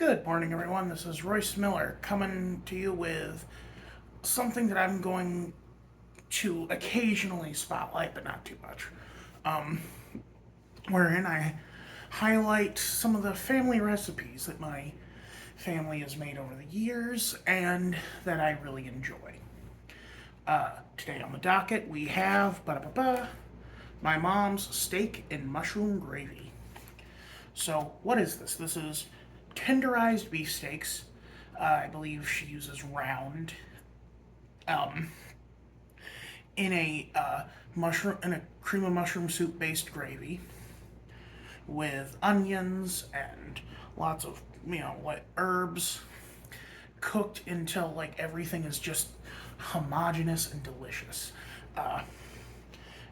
Good morning, everyone. This is Royce Miller coming to you with something that I'm going to occasionally spotlight, but not too much. Wherein I highlight some of the family recipes that my family has made over the years and that I really enjoy. Today on the docket, we have my mom's steak and mushroom gravy. So, what is this? This is tenderized beef steaks. I believe she uses round in a cream of mushroom soup based gravy with onions and lots of like herbs cooked until like everything is just homogeneous and delicious.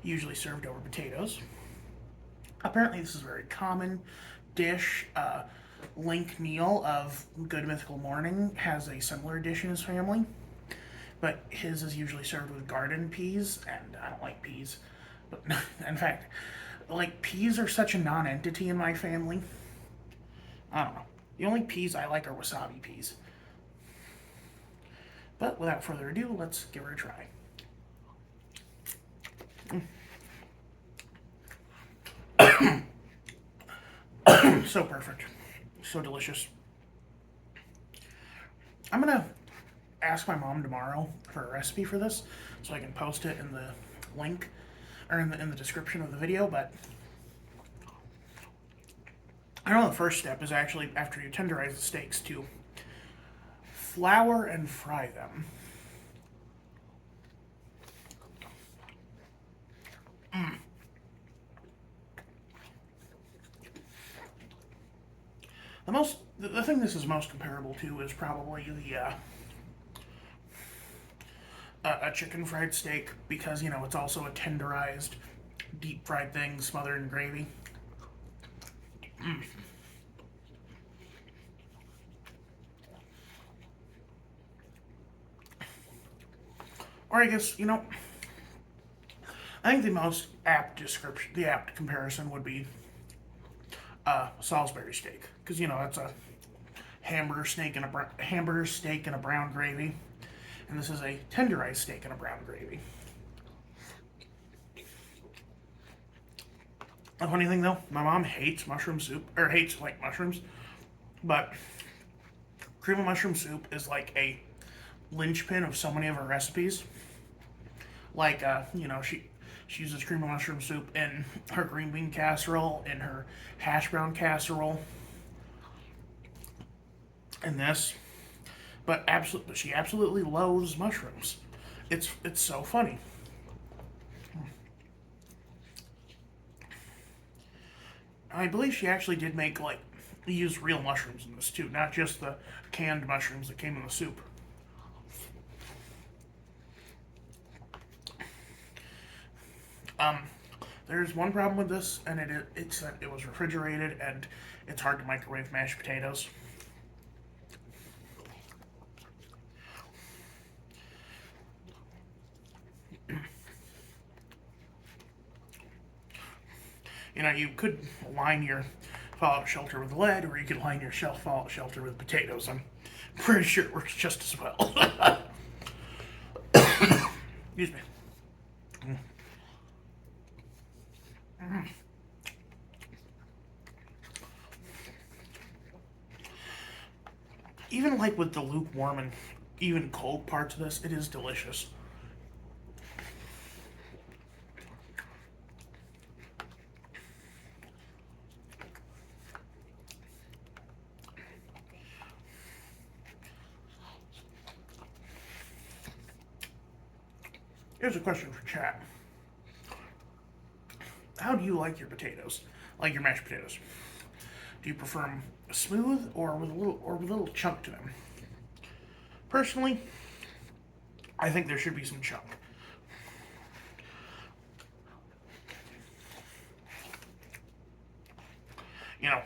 Usually served over potatoes. Apparently, this is a very common dish. Link Neal of Good Mythical Morning has a similar dish in his family, but his is usually served with garden peas, and I don't like peas. But in fact, like peas are such a non-entity in my family. I don't know. The only peas I like are wasabi peas. But without further ado, let's give her a try. So perfect. So delicious. I'm gonna ask my mom tomorrow for a recipe for this so I can post it in the link or in the description of the video. But I know the first step is actually after you tenderize the steaks to flour and fry them. The thing this is most comparable to is probably the a chicken fried steak, because it's also a tenderized, deep fried thing smothered in gravy. Or I guess I think the most apt description, the apt comparison would be Salisbury steak, because that's a hamburger steak in a brown gravy, and this is a tenderized steak in a brown gravy. The funny thing though, my mom hates mushroom soup, or hates like mushrooms, but cream of mushroom soup is like a linchpin of so many of her recipes. Like she uses cream of mushroom soup in her green bean casserole, in her hash brown casserole, in this. But she absolutely loathes mushrooms. It's so funny. I believe she actually did make like use real mushrooms in this too, not just the canned mushrooms that came in the soup. Um, there's one problem with this, and it's that it was refrigerated and it's hard to microwave mashed potatoes. You could line your fallout shelter with lead, or you could line your fallout shelter with potatoes. I'm pretty sure it works just as well. Excuse me. Even like with the lukewarm and even cold parts of this, it is delicious. Here's a question for chat. How do you like your potatoes? Like your mashed potatoes? Do you prefer them smooth or with a little chunk to them? Personally, I think there should be some chunk. You know,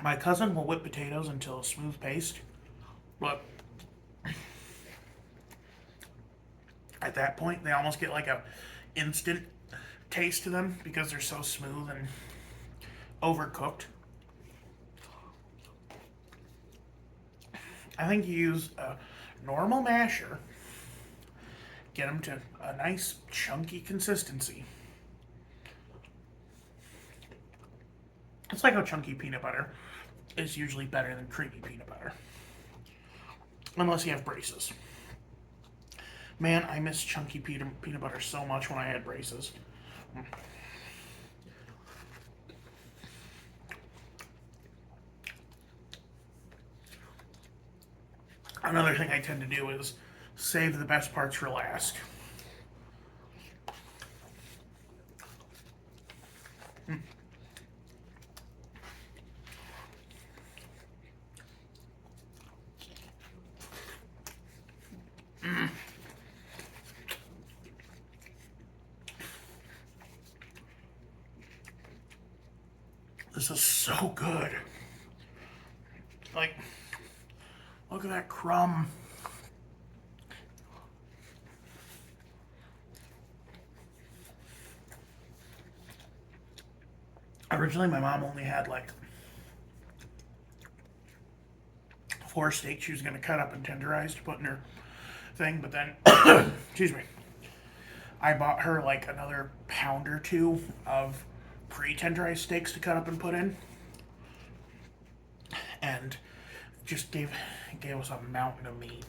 my cousin will whip potatoes until a smooth paste, but at that point they almost get like a instant taste to them because they're so smooth and overcooked. I think you use a normal masher, get them to a nice chunky consistency. It's like how chunky peanut butter is usually better than creamy peanut butter. Unless you have braces. Man, I miss chunky peanut butter so much when I had braces. Another thing I tend to do is save the best parts for last. This is so good. Like, look at that crumb. Originally, my mom only had like 4 steaks she was going to cut up and tenderize to put in her thing, but then, excuse me, I bought her like another pound or two of pre-tenderized steaks to cut up and put in, and just gave us a mountain of meat.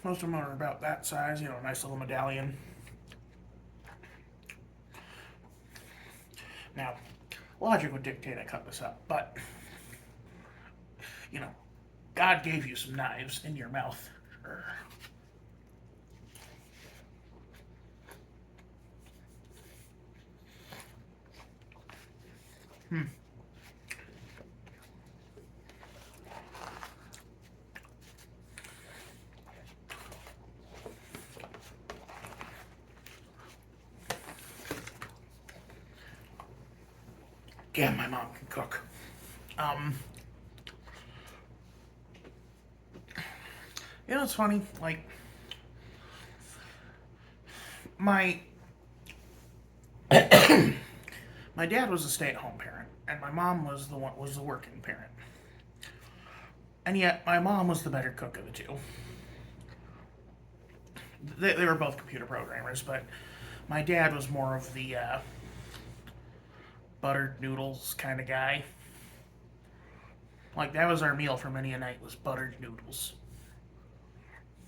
Most of them are about that size, you know, a nice little medallion. Now, logic would dictate I cut this up, but, you know, God gave you some knives in your mouth. Damn, my mom can cook. You know, it's funny. Like, my my dad was a stay-at-home parent, and my mom was the working parent. And yet, my mom was the better cook of the two. They were both computer programmers, but my dad was more of the buttered noodles kind of guy. Like, that was our meal for many a night, was buttered noodles.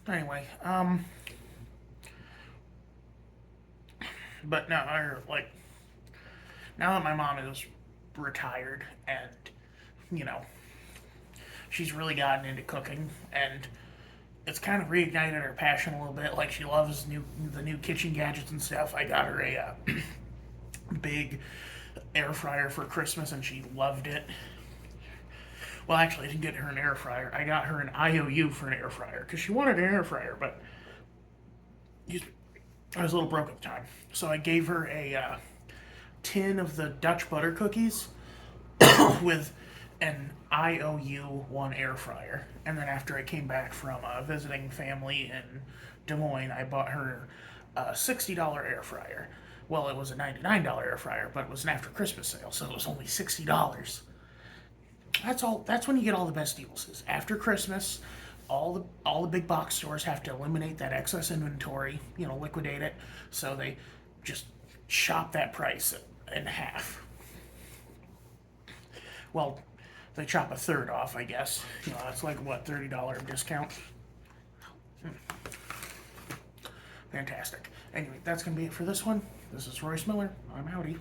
Anyway, but now, like, now that my mom is retired and, you know, she's really gotten into cooking, and it's kind of reignited her passion a little bit. Like, she loves the new kitchen gadgets and stuff. I got her a big air fryer for Christmas, and she loved it. Well, actually, I didn't get her an air fryer. I got her an IOU for an air fryer because she wanted an air fryer, but I was a little broke at the time. So I gave her a tin of the Dutch butter cookies with an IOU one air fryer. And then after I came back from visiting family in Des Moines, I bought her a $60 air fryer. Well, it was a $99 air fryer, but it was an after Christmas sale, so it was only $60. That's all. That's when you get all the best deals. Is after Christmas, all the big box stores have to eliminate that excess inventory. You know, liquidate it. So they just chop that price in half. Well, they chop a third off, I guess. You know, that's like what, $30 discount. Fantastic. Anyway, that's gonna be it for this one. This is Royce Miller. I'm outie.